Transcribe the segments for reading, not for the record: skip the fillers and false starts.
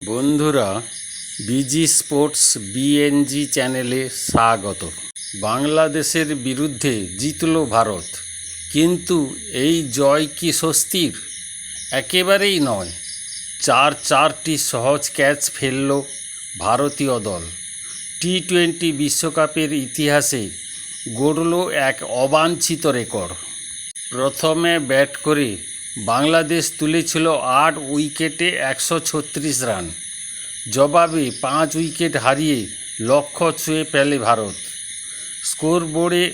বন্ধুরা, busy sports BNG চ্যানেলে স্বাগত। বাংলাদেশের বিরুদ্ধে জিতল ভারত, কিন্তু এই জয় কি স্বস্তির? একেবারেই নয়। চারটি সহজ ক্যাচ ফেলল ভারতীয় দল। টি-20 বিশ্বকাপের ইতিহাসে গড়ল এক অবাঞ্ছিত রেকর্ড। প্রথমে ব্যাট করে বাংলাদেশ তুলেছিল 8 উইকেটে 136 রান। জবাবে 5 উইকেট হারিয়ে লক্ষ্য ছুঁয়ে ফেলে ভারত। স্কোরবোর্ডে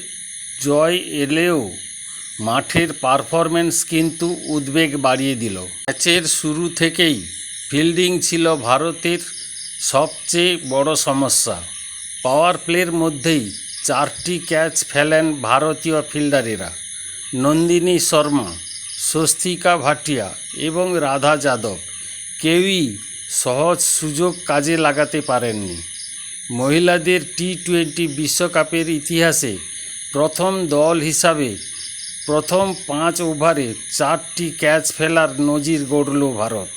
জয় এলেও মাঠের পারফরম্যান্স কিন্তু উদ্বেগ বাড়িয়ে দিল। ম্যাচের শুরু থেকেই ফিল্ডিং ছিল ভারতের সবচেয়ে বড় সমস্যা। পাওয়ার প্লের মধ্যেই 4টি ক্যাচ ফেলেন ভারতীয় ফিল্ডারেরা। নন্দিনী শর্মা, স্বস্তিকা ভাটিয়া এবং রাধা যাদব কেউই সহজ সুযোগ কাজে লাগাতে পারেননি। মহিলাদের টি-20 বিশ্বকাপের ইতিহাসে প্রথম দল হিসাবে প্রথম 5 ওভারে 4টি ক্যাচ ফেলার নজির গড়ল ভারত।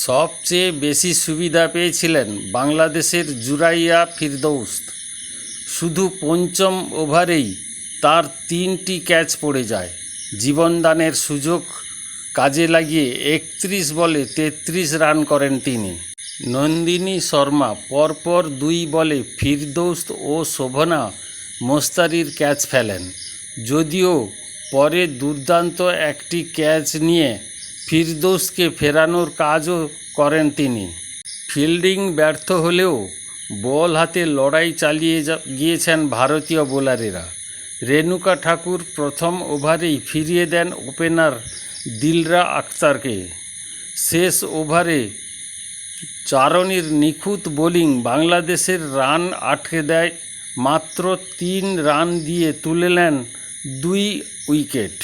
সবচেয়ে বেশি সুবিধা পেয়েছিলেন বাংলাদেশের জুরাইয়া ফিরদৌস। শুধু পঞ্চম ওভারেই তার 3টি ক্যাচ পড়ে যায়। জীবনদানের সুযোগ কাজে লাগিয়ে 31 বলে 33 রান করেন তিনি। নন্দিনী শর্মা পরপর 2 বলে ফিরদৌস ও শোভনা মোস্তারির ক্যাচ ফেলেন, যদিও পরে দুর্দান্ত একটি ক্যাচ নিয়ে ফিরদৌসকে ফেরানোর কাজও করেন তিনি। ফিল্ডিং ব্যর্থ হলেও বল হাতে লড়াই চালিয়ে গিয়েছেন ভারতীয় বোলারেরা। রেণুকা ঠাকুর প্রথম ওভারেই ফিরিয়ে দেন ওপেনার দিলরা আক্তারকে। শেষ ওভারে চারণীর নিখুঁত বোলিং বাংলাদেশের রান আটকে দেয়। মাত্র 3 রান দিয়ে তুলে নেন 2 উইকেট।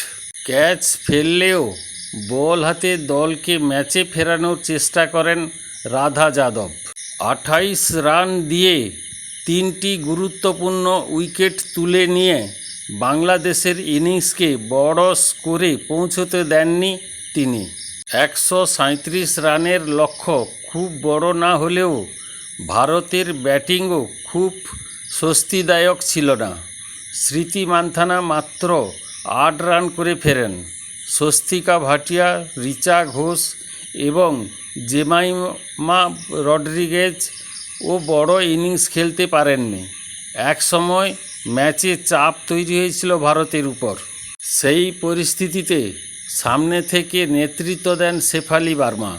ক্যাচ ফেললেও বল হাতে দলকে ম্যাচে ফেরানোর চেষ্টা করেন রাধা যাদব। 28 রান দিয়ে 3টি গুরুত্বপূর্ণ উইকেট তুলে নিয়ে বাংলাদেশের ইনিংসকে বড় স্কোরে পৌঁছতে দেননি তিনি। 137 রানের লক্ষ্য খুব বড় না হলেও ভারতের ব্যাটিংও খুব স্বস্তিদায়ক ছিল না। স্মৃতি মান্ধানা মাত্র 8 রান করে ফেরেন। স্বস্তিকা ভাটিয়া, রিচা ঘোষ এবং জেমাইমা রড্রিগেজ ও বড় ইনিংস খেলতে পারেননি। এক সময় ম্যাচে চাপ তৈরি হয়েছিল ভারতের উপর। সেই পরিস্থিতিতে সামনে থেকে নেতৃত্ব দেন শেফালি ভার্মা।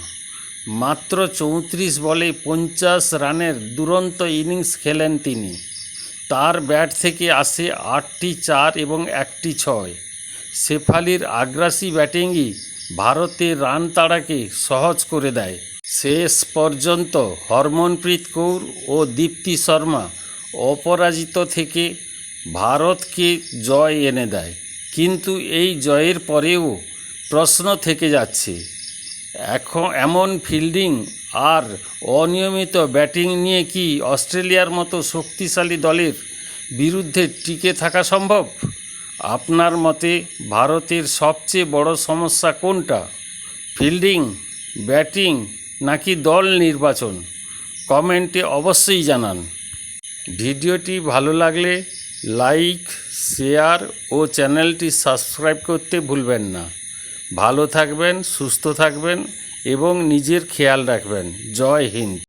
মাত্র 34 বলে 50 রানের দুরন্ত ইনিংস খেলেন তিনি। তার ব্যাট থেকে আসে 8টি 4 এবং 1টি 6। শেফালির আগ্রাসী ব্যাটিংই ভারতের রান তাড়াকে সহজ করে দেয়। শেষ পর্যন্ত হরমনপ্রীত কৌর ও দীপ্তি শর্মা অপরাজিত থেকে ভারতকে জয় এনে দেয়। কিন্তু এই জয়ের পরেও প্রশ্ন থেকে যাচ্ছে, এমন ফিল্ডিং আর অনিয়মিত ব্যাটিং নিয়ে কি অস্ট্রেলিয়ার মতো শক্তিশালী দলের বিরুদ্ধে টিকে থাকা সম্ভব? আপনার মতে ভারতের সবচেয়ে বড় সমস্যা কোনটা? ফিল্ডিং, ব্যাটিং নাকি দল নির্বাচন? কমেন্টে অবশ্যই জানান। ভিডিওটি ভালো লাগলে লাইক, শেয়ার ও চ্যানেলটি সাবস্ক্রাইব করতে ভুলবেন না। ভালো থাকবেন, সুস্থ থাকবেন এবং নিজের খেয়াল রাখবেন। জয় হিন্দ।